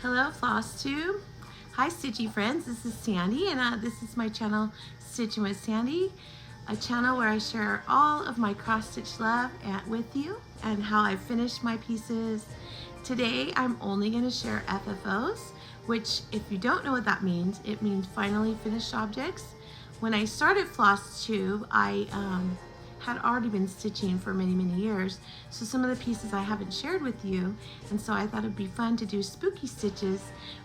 Hello Flosstube. Hi Stitchy friends, this is Sandy and this is my channel Stitching with Sandy, a channel where I share all of my cross stitch love with you and how I finished my pieces. Today I'm only going to share FFOs, which if you don't know what that means, it means finally finished objects. When I started Flosstube, I had already been stitching for many years, so some of the pieces I haven't shared with you, and so I thought it'd be fun to do spooky stitches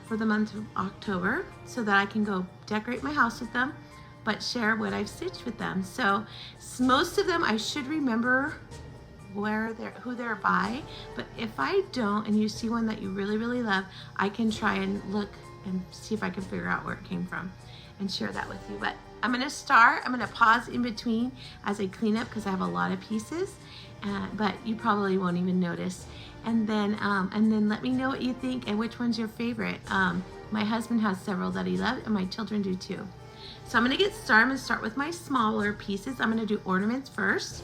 for the month of October so that I can go decorate my house with them but share what I've stitched with them. So most of them I should remember who they're by, but if I don't and you see one that you really love, I can try and look and see if I can figure out where it came from and share that with you. But I'm going to pause in between as I clean up because I have a lot of pieces, but you probably won't even notice. And then let me know what you think and which one's your favorite. My husband has several that he loves and my children do too. So I'm going to get started. I'm going to start with my smaller pieces. I'm going to do ornaments first.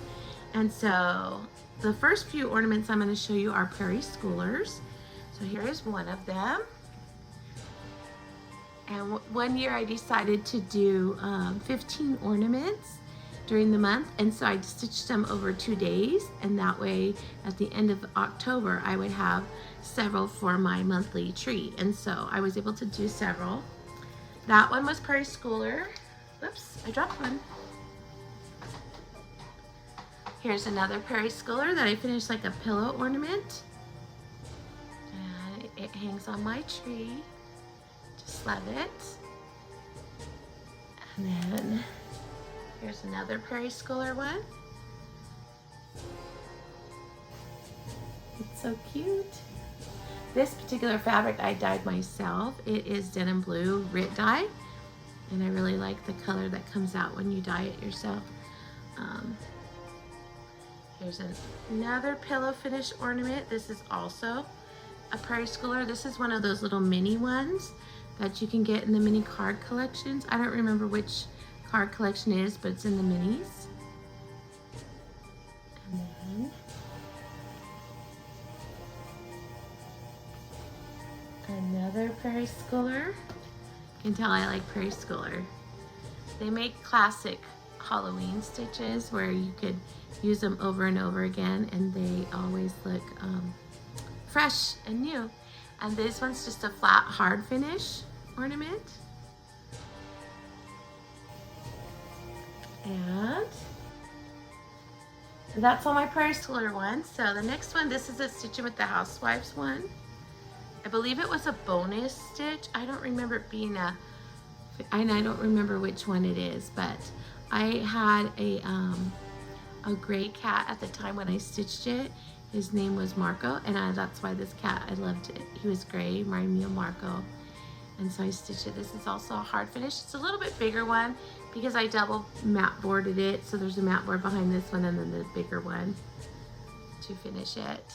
And so the first few ornaments I'm going to show you are Prairie Schoolers. So here is one of them. And one year I decided to do 15 ornaments during the month, and so I stitched them over 2 days, and that way at the end of October I would have several for my monthly tree, and so I was able to do several. That one was Prairie Schooler. Oops, I dropped one. Here's another Prairie Schooler that I finished like a pillow ornament, and it hangs on my tree. Just love it. And then here's another Prairie Schooler one. It's so cute. This particular fabric I dyed myself. It is denim blue Rit dye, and I really like the color that comes out when you dye it yourself. Here's another pillow finish ornament. This is also a Prairie Schooler. This is one of those little mini ones that you can get in the mini card collections. I don't remember which card collection it is, but it's in the minis. And then another Prairie Schooler. You can tell I like Prairie Schooler. They make classic Halloween stitches where you could use them over and over again, and they always look fresh and new. And this one's just a flat hard finish ornament. And that's all my Prairie Schooler ones. So the next one, this is a Stitching with the Housewives one. I believe it was a bonus stitch. I don't remember it being and I don't remember which one it is, but I had a gray cat at the time when I stitched it. His name was Marco, and that's why this cat, I loved it. He was gray, reminded me of Marco. And so I stitched it. This is also a hard finish. It's a little bit bigger one because I double mat boarded it. So there's a mat board behind this one and then the bigger one to finish it.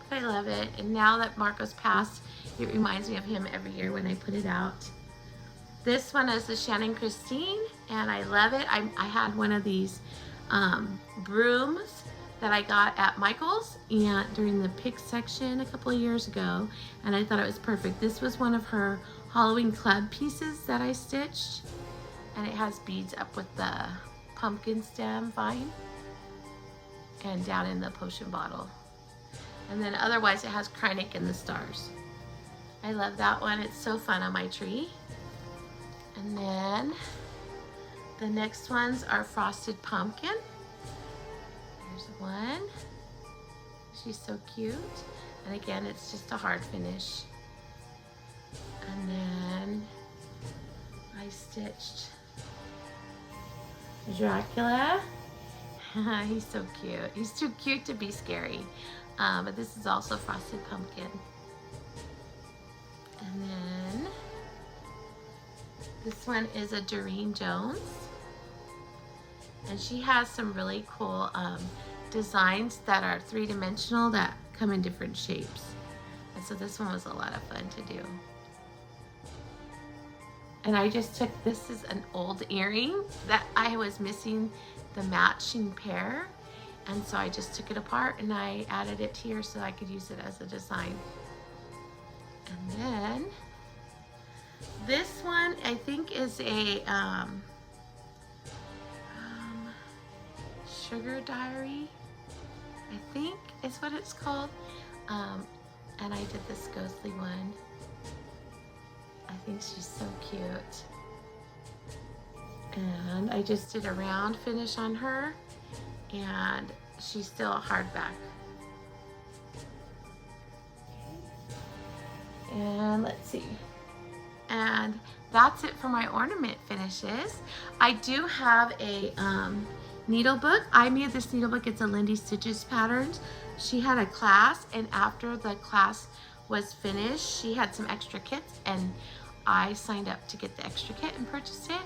But I love it. And now that Marco's passed, it reminds me of him every year when I put it out. This one is the Shannon Christine, and I love it. I had one of these brooms that I got at Michael's and during the pick section a couple of years ago, and I thought it was perfect. This was one of her Halloween club pieces that I stitched, and it has beads up with the pumpkin stem vine and down in the potion bottle. And then otherwise it has Kreinik and the stars. I love that one. It's so fun on my tree. And then the next ones are Frosted Pumpkin. Here's one. She's so cute. And again, it's just a hard finish. And then I stitched Dracula. He's so cute. He's too cute to be scary. But this is also Frosted Pumpkin. And then this one is a Doreen Jones. And she has some really cool designs that are three-dimensional that come in different shapes. And so this one was a lot of fun to do. And I just took, this is an old earring that I was missing the matching pair. And so I just took it apart and I added it here so I could use it as a design. And then this one I think is a sugar diary, I think is what it's called. And I did this ghostly one. I think she's so cute. And I just did a round finish on her, and she's still a hardback. And let's see. And that's it for my ornament finishes. I do have a needle book. I made this needle book. It's a Lindy Stitches patterns. She had a class, and after the class was finished, she had some extra kits, and I signed up to get the extra kit and purchased it.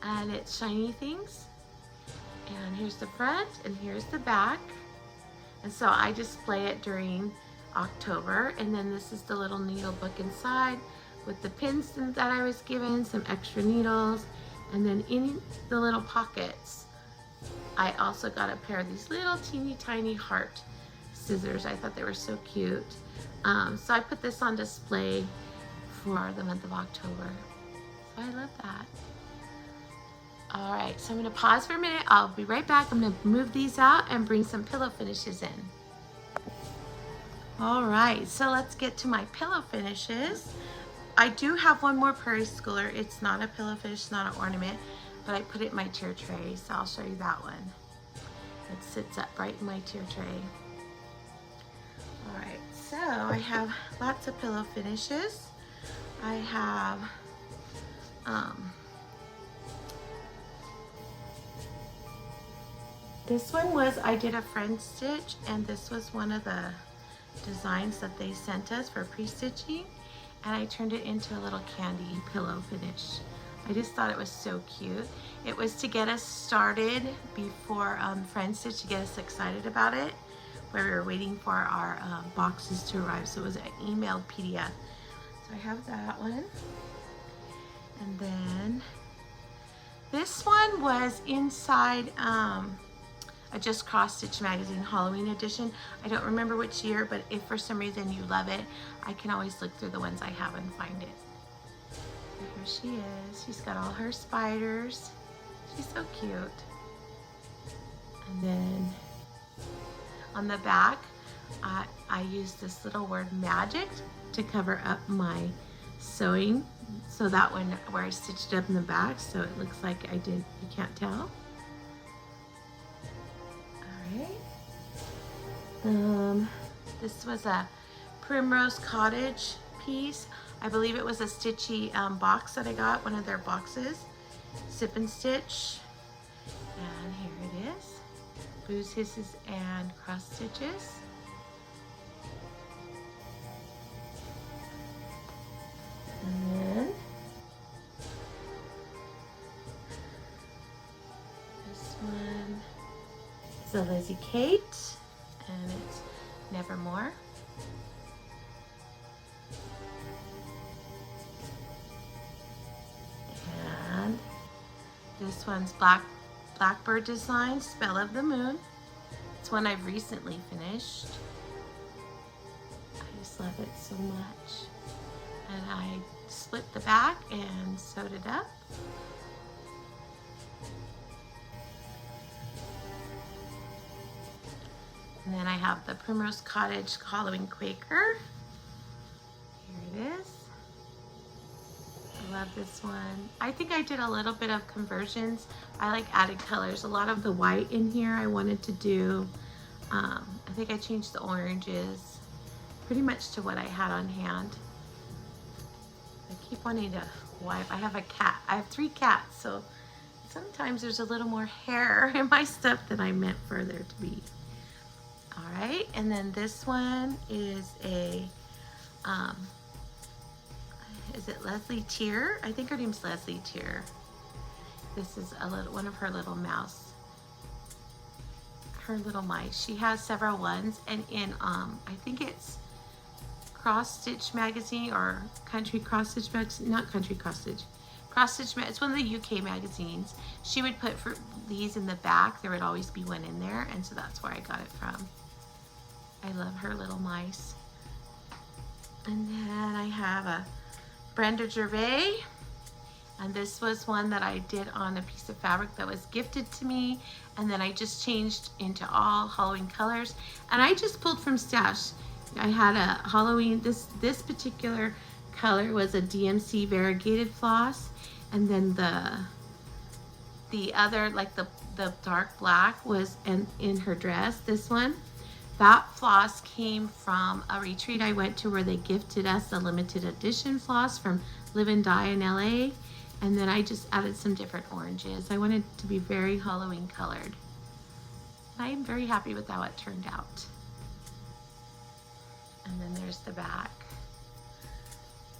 And it's shiny things. And here's the front, and here's the back. And so I display it during October. And then this is the little needle book inside with the pins that I was given, some extra needles, and then in the little pockets, I also got a pair of these little teeny tiny heart scissors. I thought they were so cute. So I put this on display for the month of October. So I love that. All right, so I'm gonna pause for a minute. I'll be right back. I'm gonna move these out and bring some pillow finishes in. All right, so let's get to my pillow finishes. I do have one more Prairie Schooler. It's not a pillow finish, it's not an ornament, but I put it in my tier tray, so I'll show you that one. It sits up right in my tier tray. All right, so I have lots of pillow finishes. I have this one was, I did a friend stitch, and this was one of the designs that they sent us for pre-stitching, and I turned it into a little candy pillow finish. I just thought it was so cute. It was to get us started before friend stitch, to get us excited about it, where we were waiting for our boxes to arrive. So it was an emailed PDF. So I have that one. And then this one was inside a Just Cross Stitch magazine Halloween edition. I don't remember which year, but if for some reason you love it, I can always look through the ones I have and find it. So here she is. She's got all her spiders. She's so cute. And then on the back, I used this little word magic to cover up my sewing. So that one where I stitched it up in the back, so it looks like I did, you can't tell. This was a Primrose Cottage piece. I believe it was a stitchy box that I got, one of their boxes. Sip and Stitch. And here it is. Booze Hisses and Cross Stitches. And then this one is a Lizzie Kate, and it's Nevermore. And this one's Blackbird Design, Spell of the Moon. It's one I've recently finished. I just love it so much. And I split the back and sewed it up. And then I have the Primrose Cottage Halloween Quaker. Here it is. I love this one. I think I did a little bit of conversions. I like added colors. A lot of the white in here I wanted to do. I think I changed the oranges pretty much to what I had on hand. I keep wanting to wipe. I have a cat. I have 3 cats, so sometimes there's a little more hair in my stuff than I meant for there to be. All right, and then this one is a, is it Leslie Tier? I think her name's Leslie Tier. This is a little, one of her little mouse, her little mice. She has several ones, and in, I think it's Cross Stitch magazine or Country Cross Stitch magazine, not Country Cross Stitch. Cross Stitch, it's one of the UK magazines. She would put for these in the back. There would always be one in there, and so that's where I got it from. I love her little mice. And then I have a Brenda Gervais. And this was one that I did on a piece of fabric that was gifted to me. And then I just changed into all Halloween colors. And I just pulled from stash. I had a Halloween, this particular color was a DMC variegated floss. And then the other, like the dark black was in her dress, this one. That floss came from a retreat I went to where they gifted us a limited edition floss from Live and Die in LA. And then I just added some different oranges. I wanted it to be very Halloween colored. I'm very happy with how it turned out. And then there's the back.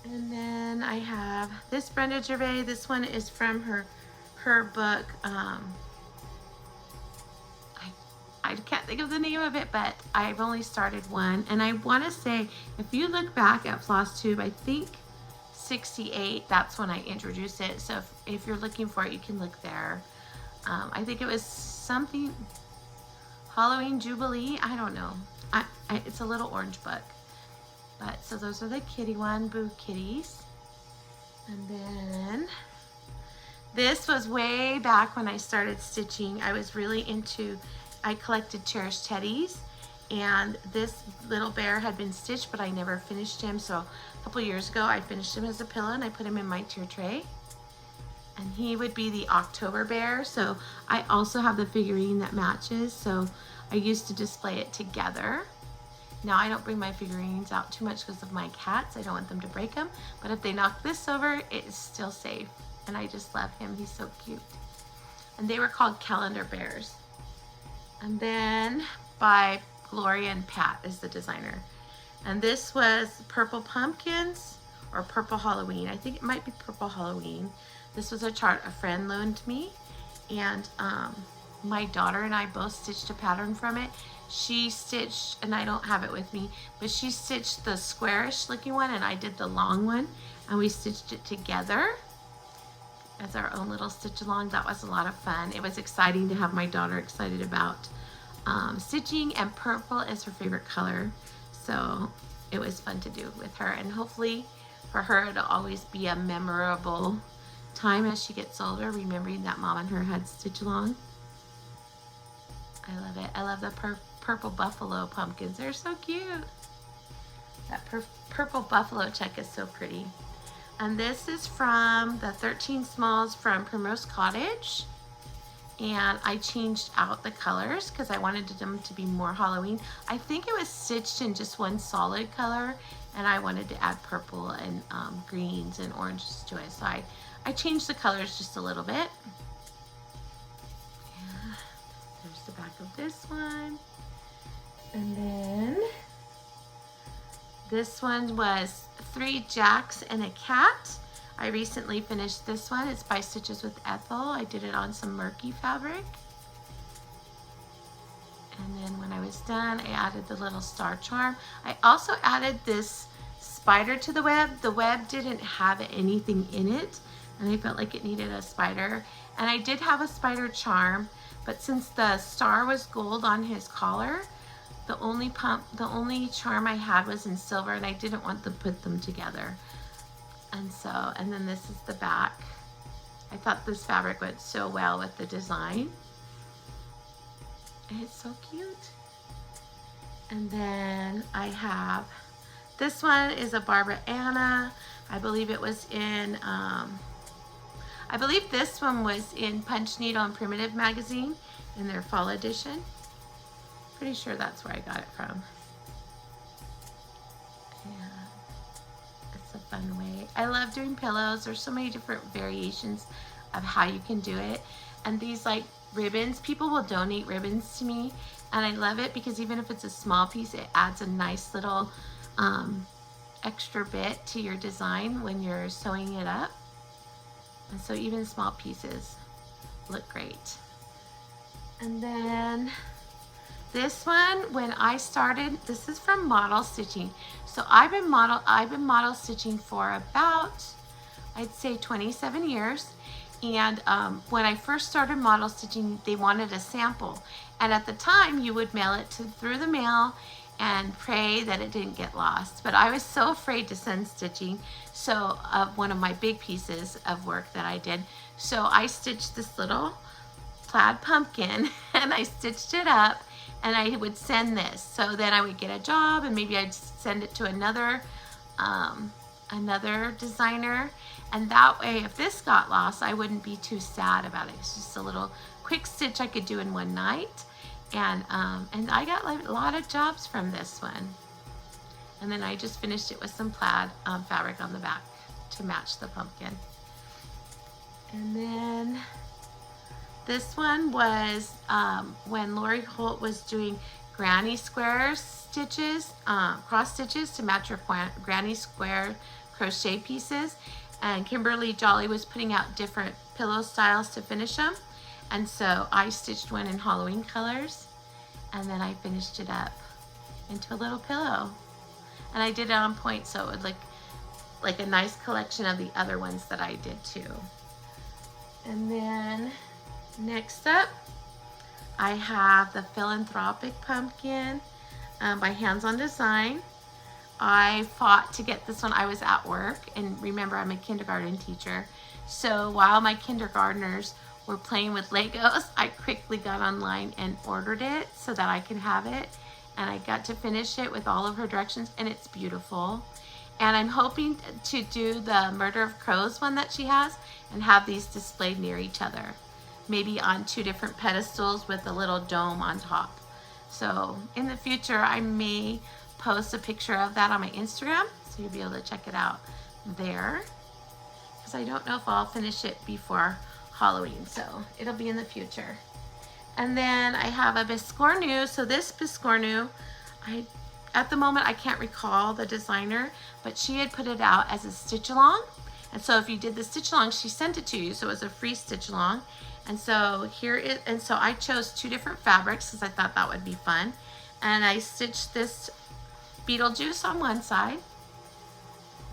And then I have this Brenda Gervais. This one is from her book. I can't think of the name of it, but I've only started one. And I want to say, if you look back at Flosstube, I think 68, that's when I introduced it. So if you're looking for it, you can look there. I think it was something Halloween Jubilee. I don't know. It's a little orange book. But so those are the kitty one, Boo Kitties. And then this was way back when I started stitching. I was really into, I collected cherished teddies, and this little bear had been stitched, but I never finished him. So a couple years ago, I finished him as a pillow and I put him in my tier tray. And he would be the October bear. So I also have the figurine that matches. So I used to display it together. Now I don't bring my figurines out too much because of my cats. I don't want them to break them. But if they knock this over, it is still safe. And I just love him. He's so cute. And they were called calendar bears. And then by Gloria and Pat is the designer. And this was Purple Pumpkins or Purple Halloween. I think it might be Purple Halloween. This was a chart a friend loaned me. And my daughter and I both stitched a pattern from it. She stitched, and I don't have it with me, but she stitched the squarish looking one and I did the long one. And we stitched it together as our own little stitch along. That was a lot of fun. It was exciting to have my daughter excited about stitching, and purple is her favorite color. So it was fun to do with her, and hopefully for her it'll always be a memorable time as she gets older, remembering that mom and her had stitch along. I love it. I love the purple buffalo pumpkins. They're so cute. That purple buffalo check is so pretty. And this is from the 13 Smalls from Primrose Cottage. And I changed out the colors because I wanted them to be more Halloween. I think it was stitched in just one solid color, and I wanted to add purple and greens and oranges to it. So I changed the colors just a little bit. Yeah, there's the back of this one. And then this one was 3 jacks and a cat. I recently finished this one. It's by Stitches with Ethel. I did it on some murky fabric. And then when I was done, I added the little star charm. I also added this spider to the web. The web didn't have anything in it, and I felt like it needed a spider. And I did have a spider charm, but since the star was gold on his collar, the only charm I had was in silver, and I didn't want to put them together. And then this is the back. I thought this fabric went so well with the design. And it's so cute. And then I have, this one is a Barbara Anna. I believe it was in, I believe this one was in Punch Needle and Primitive magazine in their fall edition. Pretty sure that's where I got it from. A fun way. I love doing pillows. There's so many different variations of how you can do it. And these like ribbons, people will donate ribbons to me, and I love it because even if it's a small piece, it adds a nice little extra bit to your design when you're sewing it up. And so even small pieces look great. And then this one, when I started, this is from Model Stitching. So I've been model stitching for about, I'd say 27 years. And when I first started model stitching, they wanted a sample. And at the time, you would mail it through the mail, and pray that it didn't get lost. But I was so afraid to send stitching, so of one of my big pieces of work that I did. So I stitched this little plaid pumpkin and I stitched it up, and I would send this. So then I would get a job and maybe I'd send it to another designer, and that way if this got lost I wouldn't be too sad about it. It's just a little quick stitch I could do in one night, and I got like a lot of jobs from this one. And then I just finished it with some plaid fabric on the back to match the pumpkin. And then this one was when Lori Holt was doing granny square stitches, cross stitches to match her granny square crochet pieces. And Kimberly Jolly was putting out different pillow styles to finish them. And so I stitched one in Halloween colors, and then I finished it up into a little pillow. And I did it on point so it would look like a nice collection of the other ones that I did too. And then next up, I have the Philanthropic Pumpkin by Hands On Design. I fought to get this one. I was at work, and remember, I'm a kindergarten teacher. So while my kindergartners were playing with Legos, I quickly got online and ordered it so that I could have it. And I got to finish it with all of her directions, and it's beautiful. And I'm hoping to do the Murder of Crows one that she has and have these displayed near each other. Maybe on 2 different pedestals with a little dome on top. So in the future, I may post a picture of that on my Instagram, so you'll be able to check it out there. Because I don't know if I'll finish it before Halloween, so it'll be in the future. And then I have a Biscornu. So this Biscornu, at the moment I can't recall the designer, but she had put it out as a stitch along. And so if you did the stitch along, she sent it to you, so it was a free stitch along. And so so I chose 2 different fabrics because I thought that would be fun. And I stitched this Beetlejuice on one side,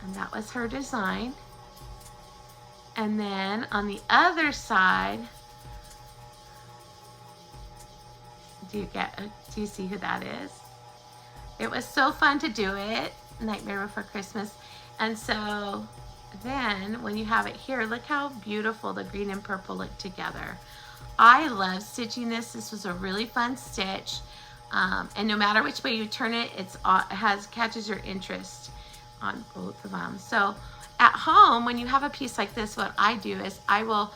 and that was her design. And then on the other side, do you see who that is? It was so fun to do it, Nightmare Before Christmas. And so then when you have it here, look how beautiful the green and purple look together. I love stitching this. This was a really fun stitch. And no matter which way you turn it, it catches your interest on both of them. So at home, when you have a piece like this, what I do is I will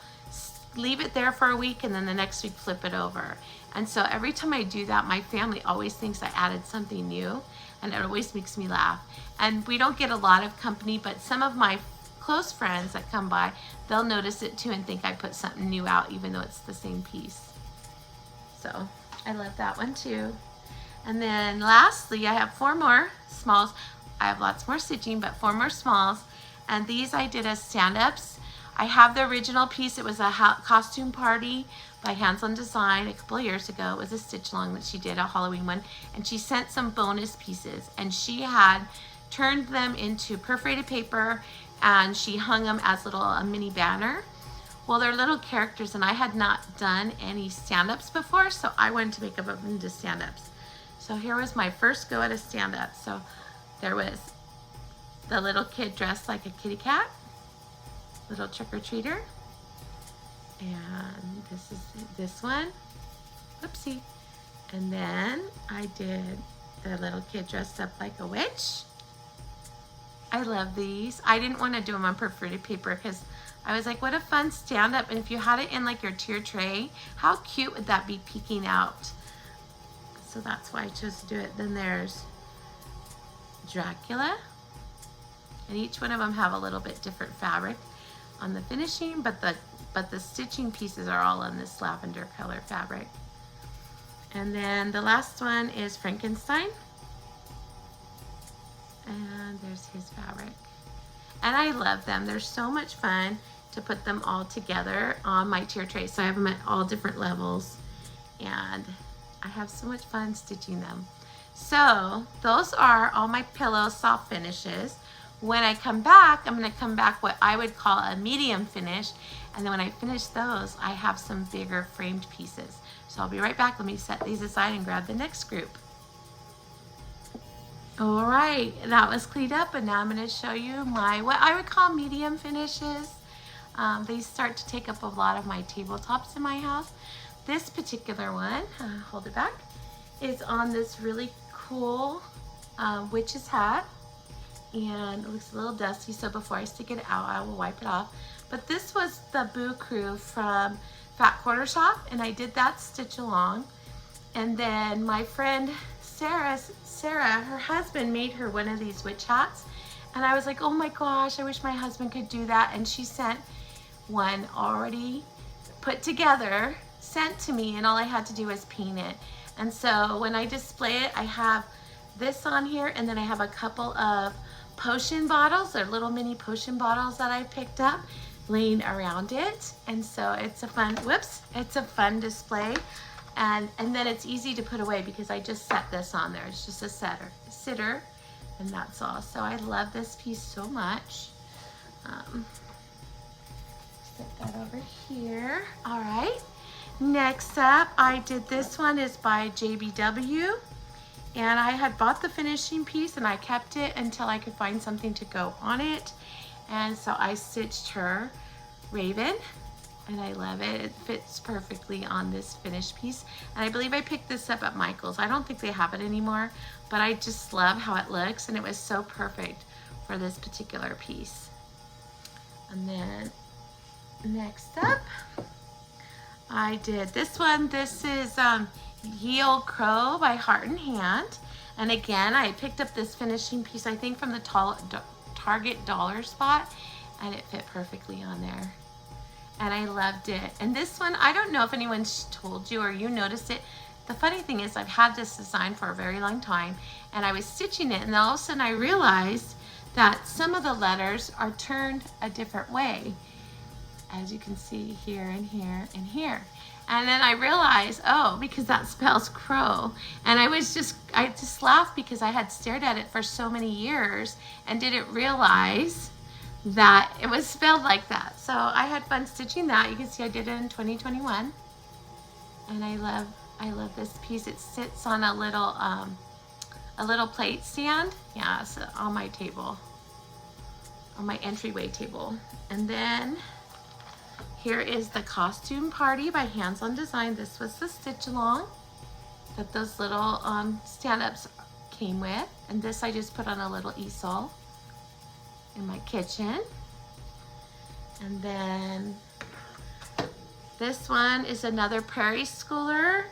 leave it there for a week, and then the next week flip it over. And so every time I do that, my family always thinks I added something new, and it always makes me laugh. And we don't get a lot of company, but some of my close friends that come by, they'll notice it too and think I put something new out, even though it's the same piece. So I love that one too. And then lastly, I have 4 more smalls. I have lots more stitching, but 4 more smalls. And these I did as stand-ups. I have the original piece. It was a costume party by Hands On Design a couple of years ago. It was a stitch along that she did, a Halloween one. And she sent some bonus pieces. And she had turned them into perforated paper, and she hung them as a mini banner. Well, they're little characters, and I had not done any stand-ups before, so I wanted to make them into stand-ups. So here was my first go at a stand-up. So there was the little kid dressed like a kitty cat, little trick-or-treater. And this is this one. Whoopsie. And then I did the little kid dressed up like a witch. I love these. I didn't want to do them on perforated paper because I was like, what a fun stand-up. And if you had it in like your tier tray, how cute would that be peeking out? So that's why I chose to do it. Then there's Dracula. And each one of them have a little bit different fabric on the finishing, but the stitching pieces are all on this lavender color fabric. And then the last one is Frankenstein. And there's his fabric. And I love them. They're so much fun to put them all together on my tier tray. So I have them at all different levels. And I have so much fun stitching them. So those are all my pillow soft finishes. When I come back, I'm going to come back what I would call a medium finish. And then when I finish those, I have some bigger framed pieces. So I'll be right back. Let me set these aside and grab the next group. All right, that was cleaned up, and now I'm going to show you my, what I would call medium finishes. They start to take up a lot of my tabletops in my house. This particular one, hold it back, is on this really cool witch's hat, and it looks a little dusty, so before I stick it out, I will wipe it off. But this was the Boo Crew from Fat Quarter Shop, and I did that stitch along. And then my friend Sarah, her husband made her one of these witch hats. And I was like, oh my gosh, I wish my husband could do that. And she sent one already put together, sent to me, and all I had to do was paint it. And so when I display it, I have this on here, and then I have a couple of potion bottles. They're little mini potion bottles that I picked up laying around it. And so it's a fun, whoops, it's a fun display. And then it's easy to put away because I just set this on there. It's just a sitter, and that's all. So I love this piece so much. Set that over here. All right. Next up, I did this one is by JBW. And I had bought the finishing piece and I kept it until I could find something to go on it. And so I stitched her Raven. And I love it. It fits perfectly on this finished piece. And I believe I picked this up at Michael's. I don't think they have it anymore, but I just love how it looks, and it was so perfect for this particular piece. And then next up, I did this one. This is Ye Olde Crow by Heart and Hand. And again, I picked up this finishing piece, I think from the Target dollar spot, and it fit perfectly on there. And I loved it. And this one, I don't know if anyone's told you or you noticed it. The funny thing is I've had this design for a very long time, and I was stitching it, and all of a sudden I realized that some of the letters are turned a different way, as you can see here and here and here. And then I realized, oh, because that spells crow. And I just laughed because I had stared at it for so many years and didn't realize that it was spelled like that. So I had fun stitching that. You can see I did it in 2021. And I love this piece. It sits on a little plate stand. Yeah, it's on my table, on my entryway table. And then here is the Costume Party by Hands On Design. This was the stitch along that those little stand-ups came with. And this I just put on a little easel in my kitchen. And then this one is another Prairie Schooler.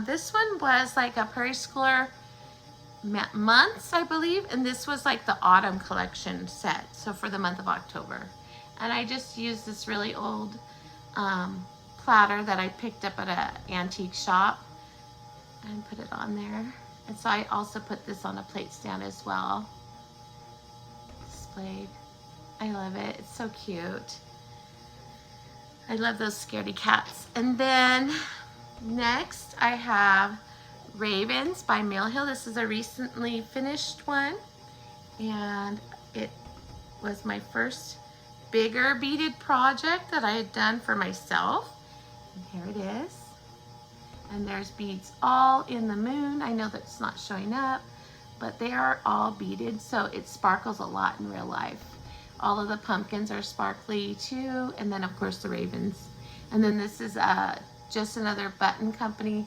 This one was like a Prairie Schooler months, I believe, and this was like the autumn collection set, so for the month of October. And I just used this really old platter that I picked up at an antique shop and put it on there. And so I also put this on a plate stand as well. Displayed. I love it. It's so cute. I love those scaredy cats. And then next I have Ravens by Mill Hill. This is a recently finished one, and it was my first bigger beaded project that I had done for myself. And here it is. And there's beads all in the moon. I know that's not showing up, but they are all beaded, so it sparkles a lot in real life. All of the pumpkins are sparkly too, and then of course the ravens. And then this is just another button company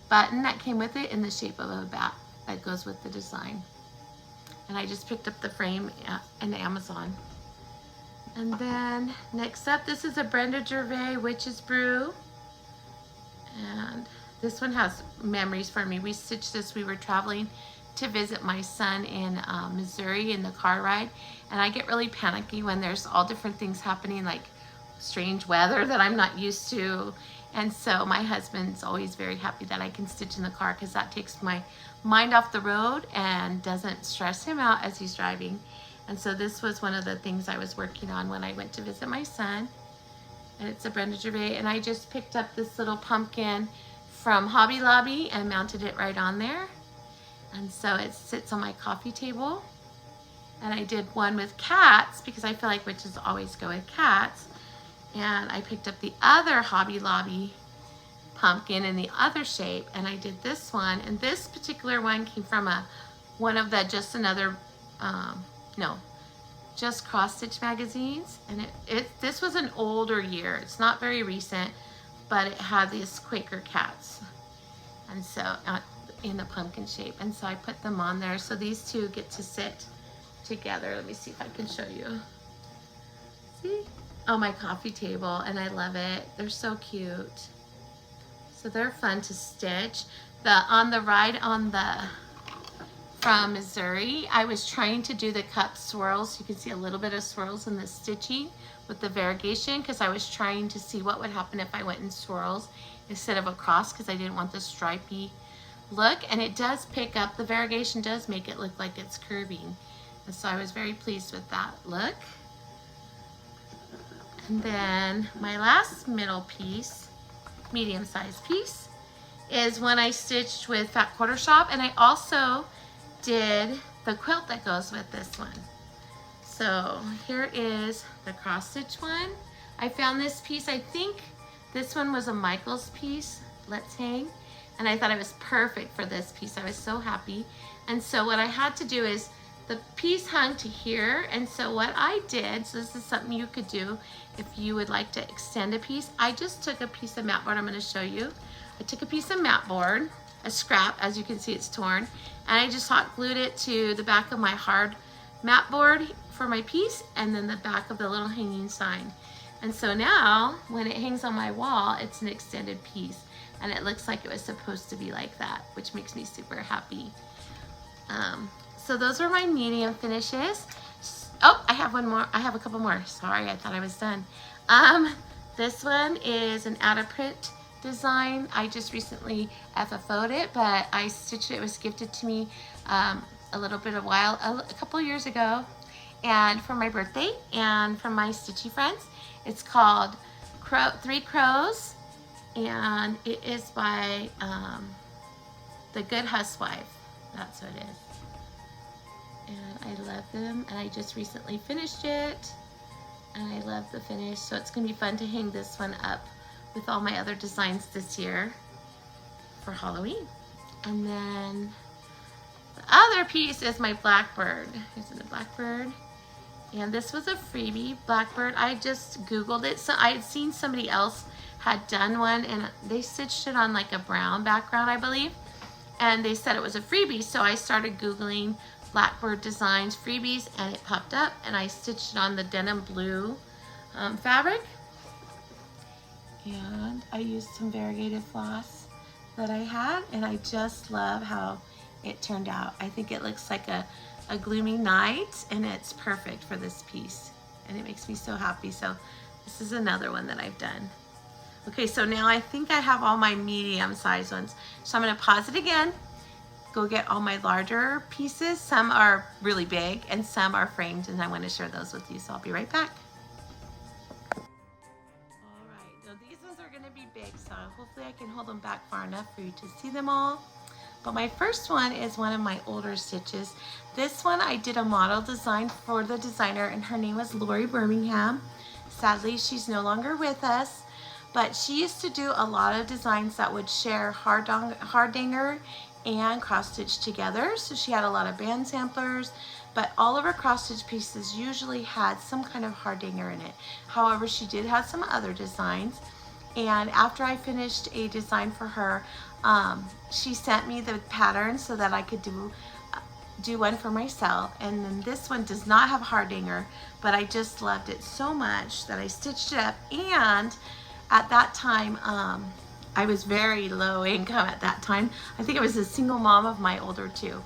button that came with it in the shape of a bat that goes with the design. And I just picked up the frame in Amazon. And then next up, this is a Brenda Gervais Witch's Brew. And this one has memories for me. We stitched this, we were traveling to visit my son in Missouri in the car ride. And I get really panicky when there's all different things happening, like strange weather that I'm not used to. And so my husband's always very happy that I can stitch in the car, because that takes my mind off the road and doesn't stress him out as he's driving. And so this was one of the things I was working on when I went to visit my son. And it's a Brenda Gervais, and I just picked up this little pumpkin from Hobby Lobby and mounted it right on there. And so it sits on my coffee table. And I did one with cats because I feel like witches always go with cats. And I picked up the other Hobby Lobby pumpkin in the other shape, and I did this one. And this particular one came from a one of the Just Another, no, Just Cross Stitch magazines. And this was an older year. It's not very recent, but it had these Quaker cats. And so in the pumpkin shape. And so I put them on there. So these two get to sit together. Let me see if I can show you. See? On my coffee table, and I love it. They're so cute. So they're fun to stitch. On the ride from Missouri, I was trying to do the cup swirls. You can see a little bit of swirls in the stitching with the variegation, because I was trying to see what would happen if I went in swirls instead of across, because I didn't want the stripy look. And it does pick up, the variegation does make it look like it's curving. And so I was very pleased with that look. And then my last middle piece, medium-sized piece, is one I stitched with Fat Quarter Shop, and I also did the quilt that goes with this one. So here is the cross stitch one. I found this piece, I think this one was a Michael's piece, Let's Hang, and I thought it was perfect for this piece. I was so happy. And so what I had to do is, the piece hung to here, and so what I did, so this is something you could do if you would like to extend a piece. I just took a piece of mat board, I'm going to show you. I took a piece of mat board, a scrap, as you can see it's torn, and I just hot glued it to the back of my hard mat board for my piece, and then the back of the little hanging sign. And so now, when it hangs on my wall, it's an extended piece, and it looks like it was supposed to be like that, which makes me super happy. So those are my medium finishes. Oh, I have one more. I have a couple more. Sorry, I thought I was done. This one is an out of print design. I just recently FFO'd it, but I stitched it. It was gifted to me a couple years ago, and for my birthday and from my stitchy friends. It's called Three Crows, and it is by The Good Housewife. That's what it is. And I love them, and I just recently finished it, and I love the finish. So it's gonna be fun to hang this one up with all my other designs this year for Halloween. And then the other piece is my blackbird. Here's the blackbird, and this was a freebie blackbird. I just Googled it. So I had seen somebody else had done one, and they stitched it on like a brown background, I believe, and they said it was a freebie. So I started Googling blackbird designs freebies, and it popped up, and I stitched it on the denim blue fabric, and I used some variegated floss that I had, and I just love how it turned out. I think it looks like a gloomy night, and it's perfect for this piece, and it makes me so happy. So this is another one that I've done. Okay, so now I think I have all my medium sized ones, so I'm going to pause it again, go get all my larger pieces. Some are really big and some are framed, and I want to share those with you, so I'll be right back. All right, so these ones are going to be big, so hopefully I can hold them back far enough for you to see them all. But my first one is one of my older stitches. This one I did a model design for the designer, and her name was Lori Birmingham. Sadly, she's no longer with us, but she used to do a lot of designs that would share hardanger and cross stitch together. So she had a lot of band samplers, but all of her cross stitch pieces usually had some kind of hardanger in it. However, she did have some other designs, and after I finished a design for her, she sent me the pattern so that I could do one for myself. And then this one does not have hardanger, but I just loved it so much that I stitched it up. And at that time, I was very low income at that time. I think I was a single mom of my older two,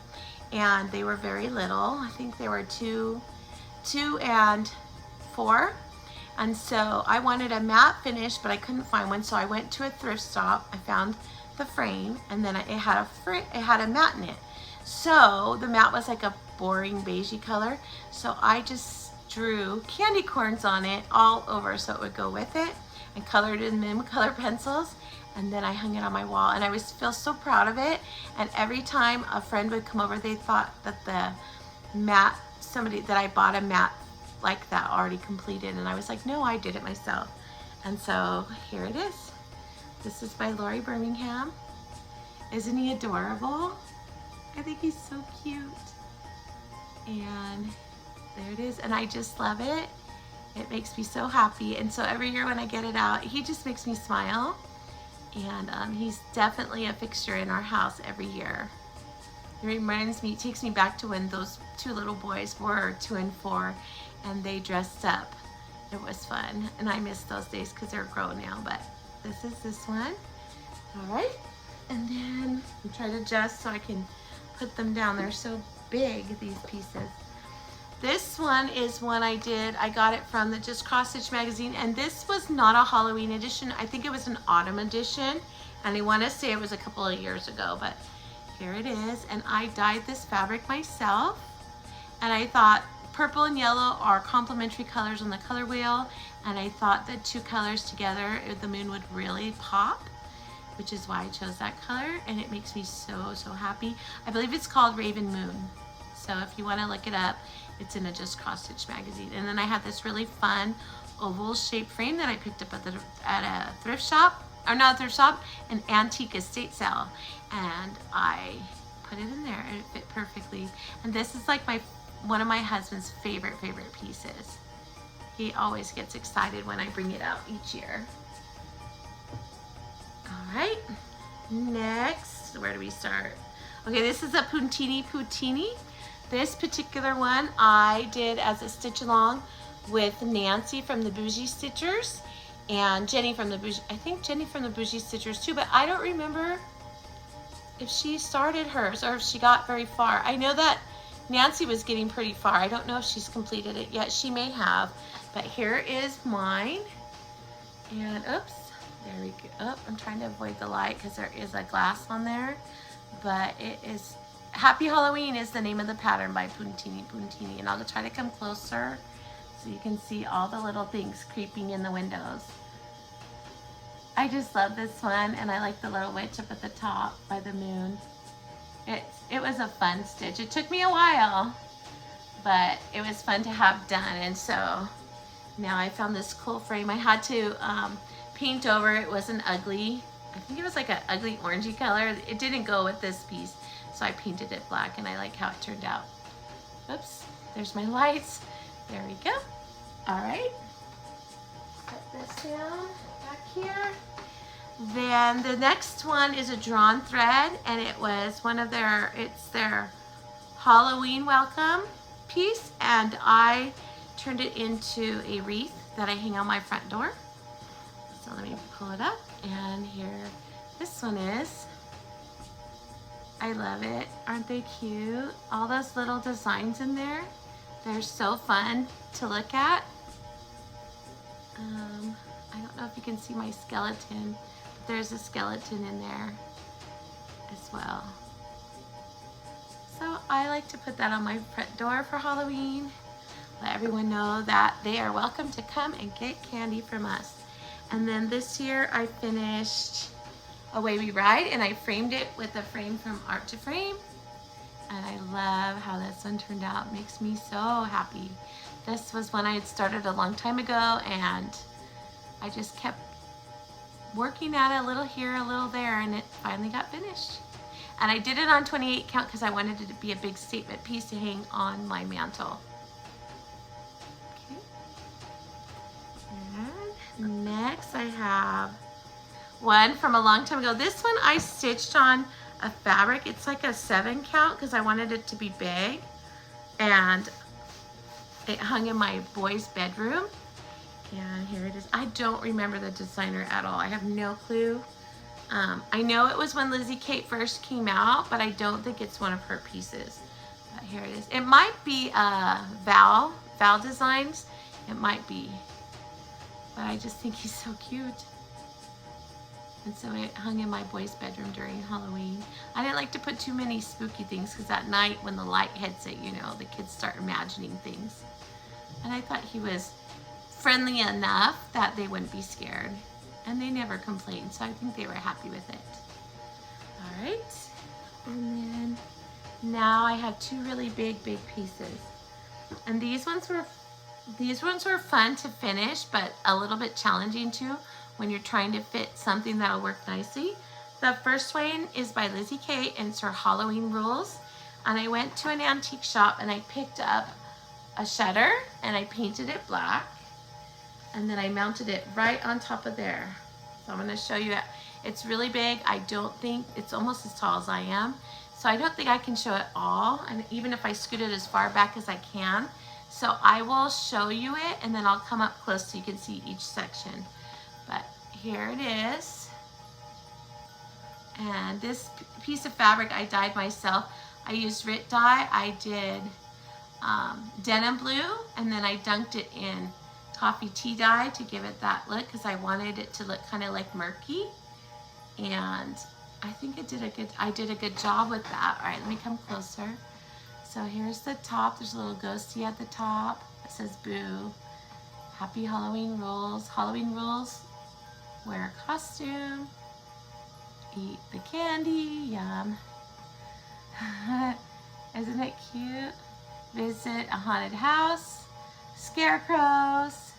and they were very little. I think they were two and 4. And so I wanted a matte finish, but I couldn't find one. So I went to a thrift shop. I found the frame, and then it had a matte in it. So the matte was like a boring beigey color. So I just drew candy corns on it all over so it would go with it, and colored in them color pencils. And then I hung it on my wall, and I feel so proud of it. And every time a friend would come over, they thought that the mat, that I bought a mat like that already completed, and I was like, no, I did it myself. And so here it is. This is by Lori Birmingham. Isn't he adorable? I think he's so cute. And there it is. And I just love it. It makes me so happy. And so every year when I get it out, he just makes me smile. And he's definitely a fixture in our house every year. It reminds me, it takes me back to when those two little boys were 2 and 4 and they dressed up. It was fun. And I miss those days because they're grown now, but this is this one. All right. And then I'm trying to adjust so I can put them down. They're so big, these pieces. This one is one I did. I got it from the Just Cross Stitch magazine, and this was not a Halloween edition. I think it was an autumn edition, and I want to say it was a couple of years ago, but here it is. And I dyed this fabric myself, and I thought purple and yellow are complementary colors on the color wheel, and I thought the two colors together, the moon would really pop, which is why I chose that color, and it makes me so, so happy. I believe it's called Raven Moon. So if you want to look it up, it's in a Just Cross Stitch magazine. And then I have this really fun oval shaped frame that I picked up at a thrift shop, or not a thrift shop, an antique estate sale. And I put it in there and it fit perfectly. And this is like one of my husband's favorite pieces. He always gets excited when I bring it out each year. All right, next, where do we start? Okay, this is a Puntini Puntini. This particular one I did as a stitch along with Nancy from the Bougie Stitchers and Jenny from the Bougie, I think Jenny from the Bougie Stitchers too, but I don't remember if she started hers or if she got very far. I know that Nancy was getting pretty far. I don't know if she's completed it yet. She may have, but here is mine. And oops, there we go. Oh, I'm trying to avoid the light because there is a glass on there, but it is Happy Halloween is the name of the pattern by Puntini Puntini. And I'll try to come closer so you can see all the little things creeping in the windows. I just love this one, and I like the little witch up at the top by the moon. It was a fun stitch. It took me a while, but it was fun to have done. And so now I found this cool frame. I had to paint over. It wasn't ugly. I think it was like an ugly orangey color. It didn't go with this piece. So I painted it black, and I like how it turned out. Oops, there's my lights. There we go. All right, put this down back here. Then the next one is a drawn thread, and it was it's their Halloween welcome piece, and I turned it into a wreath that I hang on my front door. So let me pull it up, and here this one is. I love it. Aren't they cute? All those little designs in there. They're so fun to look at. I don't know if you can see my skeleton, but there's a skeleton in there as well. So I like to put that on my front door for Halloween. Let everyone know that they are welcome to come and get candy from us. And then this year I finished Away We Ride, and I framed it with a frame from Art to Frame, and I love how this one turned out. It makes me so happy. This was one I had started a long time ago, and I just kept working at it, a little here, a little there, and it finally got finished. And I did it on 28 count because I wanted it to be a big statement piece to hang on my mantle. Okay. And next I have one from a long time ago. This one I stitched on a fabric. It's like a 7 count because I wanted it to be big, and it hung in my boy's bedroom. And here it is. I don't remember the designer at all. I have no clue. I know it was when Lizzie Kate first came out, but I don't think it's one of her pieces. But here it is. It might be Val Designs. It might be, but I just think he's so cute. And so it hung in my boy's bedroom during Halloween. I didn't like to put too many spooky things because at night when the light hits it, you know, the kids start imagining things. And I thought he was friendly enough that they wouldn't be scared. And they never complained, so I think they were happy with it. All right. And then now I have 2 really big pieces. And these ones were fun to finish, but a little bit challenging too when you're trying to fit something that'll work nicely. The first one is by Lizzie Kay, and it's her Halloween Rules. And I went to an antique shop and I picked up a shutter and I painted it black. And then I mounted it right on top of there. So I'm gonna show you it. It's really big. I don't think, it's almost as tall as I am. So I don't think I can show it all. And even if I scoot it as far back as I can. So I will show you it and then I'll come up close so you can see each section. But here it is. And this piece of fabric I dyed myself. I used Rit dye. I did denim blue, and then I dunked it in coffee tea dye to give it that look because I wanted it to look kind of like murky. And I think I did a good job with that. All right, let me come closer. So here's the top. There's a little ghosty at the top. It says boo. Happy Halloween Rules. Halloween Rules. Wear a costume. Eat the candy. Yum. Isn't it cute? Visit a haunted house. Scarecrows.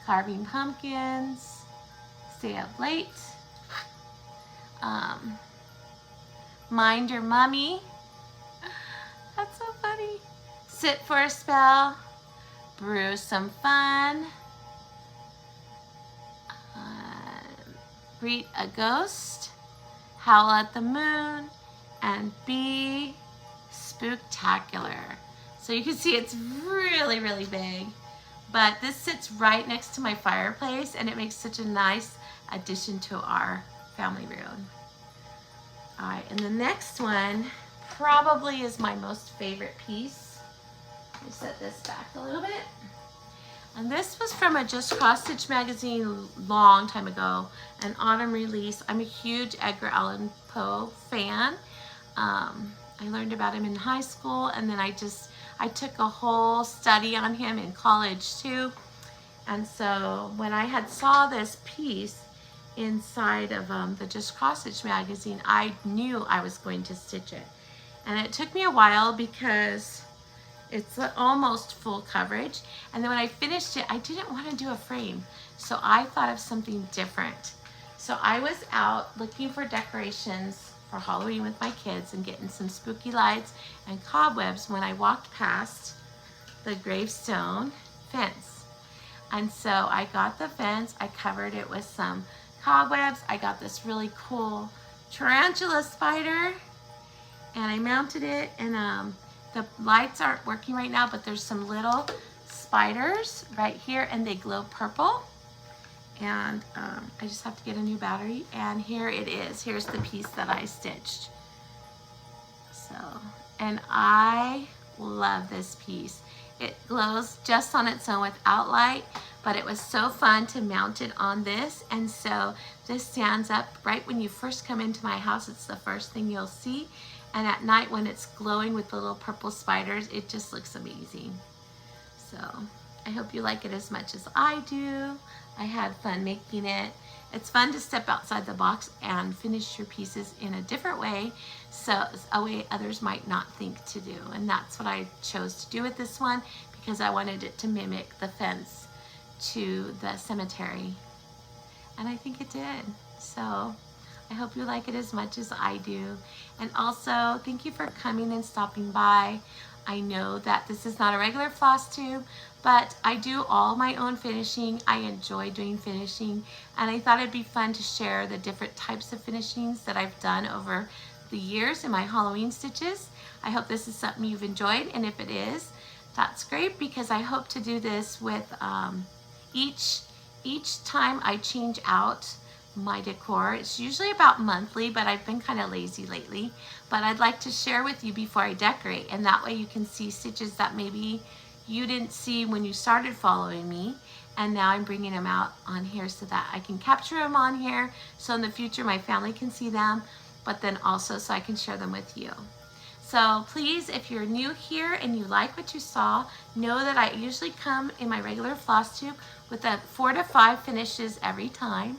Carving pumpkins. Stay up late. Mind your mummy. That's so funny. Sit for a spell. Brew some fun. Greet a ghost. Howl at the moon. And be spooktacular. So you can see it's really, really big. But this sits right next to my fireplace and it makes such a nice addition to our family room. All right, and the next one probably is my most favorite piece. Let me set this back a little bit. And this was from a Just Cross Stitch magazine long time ago, an autumn release. I'm a huge Edgar Allan Poe fan. I learned about him in high school, and then I took a whole study on him in college too. And so when I had saw this piece inside of the Just Cross Stitch magazine, I knew I was going to stitch it. And it took me a while because it's almost full coverage. And then when I finished it, I didn't want to do a frame. So I thought of something different. So I was out looking for decorations for Halloween with my kids and getting some spooky lights and cobwebs when I walked past the gravestone fence. And so I got the fence, I covered it with some cobwebs. I got this really cool tarantula spider and I mounted it, and the lights aren't working right now, but there's some little spiders right here and they glow purple. And I just have to get a new battery, and here it is. Here's the piece that I stitched. So, and I love this piece. It glows just on its own without light, but it was so fun to mount it on this. And so this stands up right when you first come into my house. It's the first thing you'll see. And at night when it's glowing with the little purple spiders, it just looks amazing. So I hope you like it as much as I do. I had fun making it. It's fun to step outside the box and finish your pieces in a different way, so a way others might not think to do. And that's what I chose to do with this one, because I wanted it to mimic the fence to the cemetery. And I think it did. So I hope you like it as much as I do. And also, thank you for coming and stopping by. I know that this is not a regular Flosstube, but I do all my own finishing. I enjoy doing finishing, and I thought it'd be fun to share the different types of finishings that I've done over the years in my Halloween stitches. I hope this is something you've enjoyed, and if it is, that's great, because I hope to do this with each time I change out my decor. It's usually about monthly, but I've been kind of lazy lately. But I'd like to share with you before I decorate, and that way you can see stitches that maybe you didn't see when you started following me, and now I'm bringing them out on here so that I can capture them on here, so in the future my family can see them, but then also so I can share them with you. So please, if you're new here and you like what you saw, know that I usually come in my regular Flosstube with 4 to 5 finishes every time,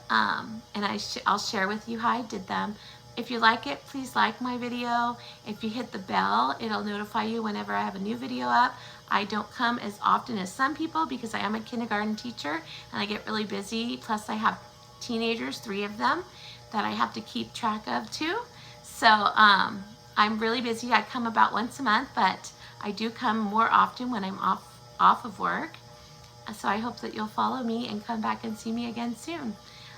and I'll share with you how I did them. If you like it, please like my video. If you hit the bell, it'll notify you whenever I have a new video up. I don't come as often as some people because I am a kindergarten teacher and I get really busy. Plus I have teenagers, 3 of them. that I have to keep track of too. So I'm really busy. I come about once a month, but I do come more often when I'm off of work. So I hope that you'll follow me and come back and see me again soon.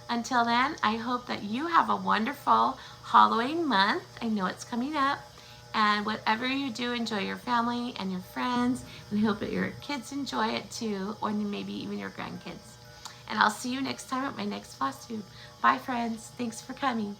Until then, I hope that you have a wonderful Halloween month. I know it's coming up. And whatever you do, enjoy your family and your friends, and I hope that your kids enjoy it too, or maybe even your grandkids. And I'll see you next time at my next Flosstube. Bye, friends. Thanks for coming.